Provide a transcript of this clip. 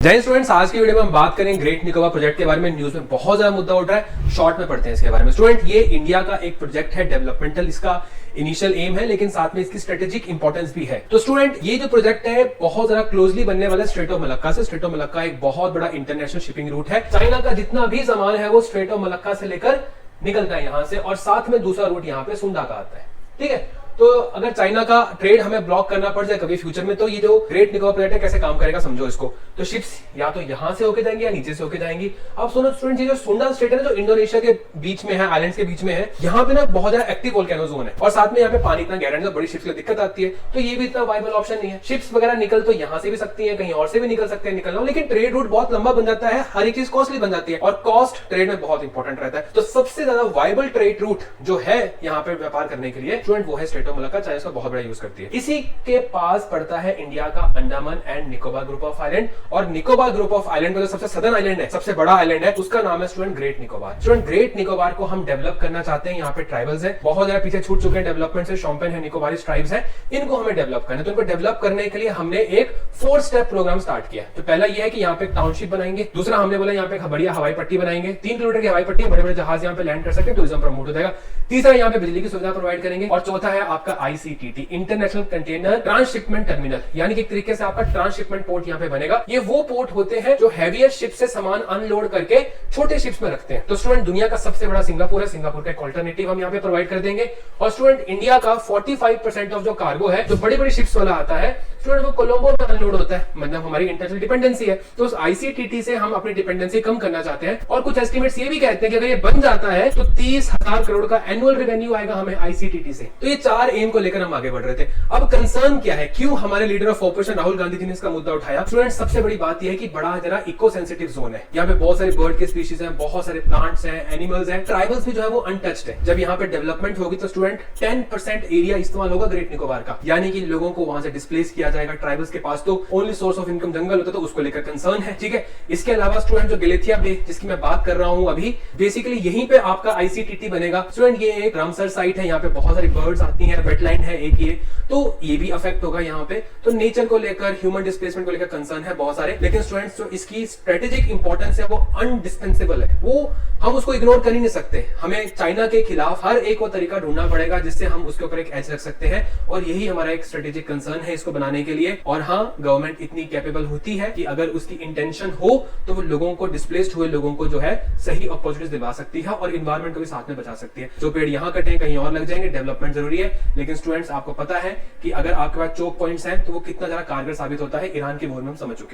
जय स्टूडेंट्स, आज की वीडियो में हम बात करेंगे ग्रेट निकोबार प्रोजेक्ट के बारे में। न्यूज में बहुत ज्यादा मुद्दा उठ रहा है, शॉर्ट में पढ़ते हैं इसके बारे में। स्टूडेंट, ये इंडिया का एक प्रोजेक्ट है, डेवलपमेंटल इसका इनिशियल एम है, लेकिन साथ में इसकी स्ट्रेटेजिक इंपॉर्टेंस भी है। तो स्टूडेंट, ये जो प्रोजेक्ट है बहुत ज्यादा क्लोजली बनने वाला स्ट्रेट ऑफ मलक्का से। स्ट्रेट ऑफ मलक्का एक बहुत बड़ा इंटरनेशनल शिपिंग रूट है। चाइना का जितना भी सामान है वो स्ट्रेट ऑफ मलक्का से लेकर निकलता है यहाँ से, और साथ में दूसरा रूट यहाँ पे सुंडा का आता है। ठीक है, तो अगर चाइना का ट्रेड हमें ब्लॉक करना पड़ जाए कभी फ्यूचर में, तो ये जो ग्रेट निकोबार प्रोजेक्ट है कैसे काम करेगा समझो इसको। तो शिप्स या तो यहां से होके जाएंगी या नीचे से होके जाएंगी। अब सुनो स्टूडेंट, ये जो सुंडा स्टेट है ना, जो इंडोनेशिया के बीच में है, आइलैंड्स के बीच में है, यहाँ पे ना बहुत ज्यादा एक्टिव वोल्केनो जोन है, और साथ में यहाँ पे पानी इतना गहरा है, बड़ी शिप्स की दिक्कत आती है। तो ये भी इतना वाइबल ऑप्शन नहीं है। शिप्स वगैरह निकल तो यहाँ से भी सकती है, कहीं और से भी निकल सकते हैं, निकलना, लेकिन ट्रेड रूट बहुत लंबा बन जाता है, हर एक चीज कॉस्टली बन जाती है, और कॉस्ट ट्रेड में बहुत इंपॉर्टेंट रहता है। तो सबसे ज्यादा वाइबल ट्रेड रूट जो है यहाँ पे व्यापार करने के लिए स्टूडेंट, वो है स्ट्रेट ऑफ मलक्का। चाइना बहुत बड़ा यूज करती है। इसी के पास पड़ता है इंडिया का Andaman and Nicobar group of island, और निकोबार ग्रुप ऑफ आइलैंड का जो सबसे सदर्न आइलैंड है, सबसे बड़ा आइलैंड है, उसका नाम है student great Nicobar. Student, great Nicobar को हम डेवलप करना चाहते हैं। यहाँ पे ट्राइबल्स है, बहुत ज्यादा पीछे छूट चुके हैं डेवलपमेंट से। शोम्पेन है, निकोबारी ट्राइब्स है, इनको हमें डेवलप करना है। तो इनको डेवलप करने के लिए हमने एक 4 स्टेप प्रोग्राम स्टार्ट किया। तो पहला यह है कि यहाँ पे एक टाउनशिप बनाएंगे। दूसरा हमने बोला यहाँ पे एक बढ़िया हवाई पट्टी बनाएंगे, 3 किलोमीटर की हवाई पट्टी, बड़े बड़े जहाज यहाँ पे लैंड कर सकते हैं, टूरिज्म प्रमोट हो जाएगा। तीसरा यहाँ पे बिजली की सुविधा प्रोवाइड करेंगे, और चौथा है आपका ICTT, international container transshipment terminal, यानी कि एक तरीके से आपका ट्रांसशिपमेंट पोर्ट यहाँ पे बनेगा। ये वो पोर्ट होते हैं जो हैवियर शिप से सामान अनलोड करके छोटे शिप्स में रखते हैं। तो स्टूडेंट, दुनिया का सबसे बड़ा सिंगापुर है, सिंगापुर का एक ऑल्टरनेटिव हम यहाँ पे प्रोवाइड कर देंगे। और स्टूडेंट, इंडिया का 45% ऑफ जो कार्गो है, जो बड़ी बड़ी शिप्स वाला आता है स्टूडेंट, वो कोलंबो में अनलोड होता है। मतलब हमारी इंटरनेशनल डिपेंडेंसी है, तो उस ICTT से हम अपनी डिपेंडेंसी कम करना चाहते हैं। और कुछ एस्टिमेट्स ये भी कहते हैं कि अगर ये बन जाता है तो 30,000 करोड़ का एनुअल रेवेन्यू आएगा हमें ICTT से। तो ये 4 एम को लेकर हम आगे बढ़ रहे थे। अब कंसर्न क्या है, क्यों हमारे leader of opposition Rahul Gandhi ji ने इसका मुद्दा उठाया? स्टूडेंट, सबसे बड़ी बात यह है कि बड़ा जरा इको सेंसिटिव जोन है। यहाँ पे बहुत सारे बर्ड के स्पीशीज हैं, बहुत सारे प्लांट्स हैं, एनिमल्स हैं, ट्राइबल्स भी जो है वो अनटच्ड है। जब यहाँ पे डेवलपमेंट होगी तो स्टूडेंट 10% एरिया इस्तेमाल होगा ग्रेट निकोबार का, यानी कि लोगों को वहां से डिस्प्लेस किया जाएगा। ट्राइबल्स के पास तो ओनली सोर्स ऑफ इनकम जंगल होता है, तो उसको लेकर कंसर्न है। ठीक है, इसके अलावा स्टूडेंट, जो गलेथिया बे जिसकी मैं बात कर रहा हूं अभी, बेसिकली यहीं पे आपका ICTT बनेगा। स्टूडेंट, ये एक रामसर साइट है, यहाँ पे बहुत सारी बर्ड्स आती हैं, वेटलैंड है एक ये, तो ये भी अफेक्ट होगा यहाँ पे। तो नेचर को लेकर, ह्यूमन डिस्प्लेसमेंट को लेकर कंसर्न है बहुत सारे, लेकिन स्टूडेंट्स जो इसकी स्ट्रेटेजिक इंपॉर्टेंस है वो अनडिस्पेंसेबल है, वो हम उसको इग्नोर कर ही नहीं सकते। हमें चाइना के खिलाफ हर एक वो तरीका ढूंढना पड़ेगा जिससे हम उसके ऊपर एक एज रख सकते हैं, और यही हमारा एक स्ट्रेटेजिक कंसर्न है इसको बनाने के लिए। और हाँ, गवर्नमेंट इतनी कैपेबल होती है कि अगर उसकी इंटेंशन हो तो वो लोगों को, डिस्प्लेस्ड हुए लोगों को जो है सही अपॉर्चुनिटीज दिला सकती है, और इन्वायरमेंट को भी साथ में बचा सकती है। जो पेड़ यहाँ कटे कहीं और लग जाएंगे, डेवलपमेंट जरूरी है, लेकिन स्टूडेंट्स आपको पता है कि अगर आपके पास चोक पॉइंट्स हैं तो वो कितना ज्यादा कारगर साबित होता है। ईरान की वॉर में हम समझ चुके हैं।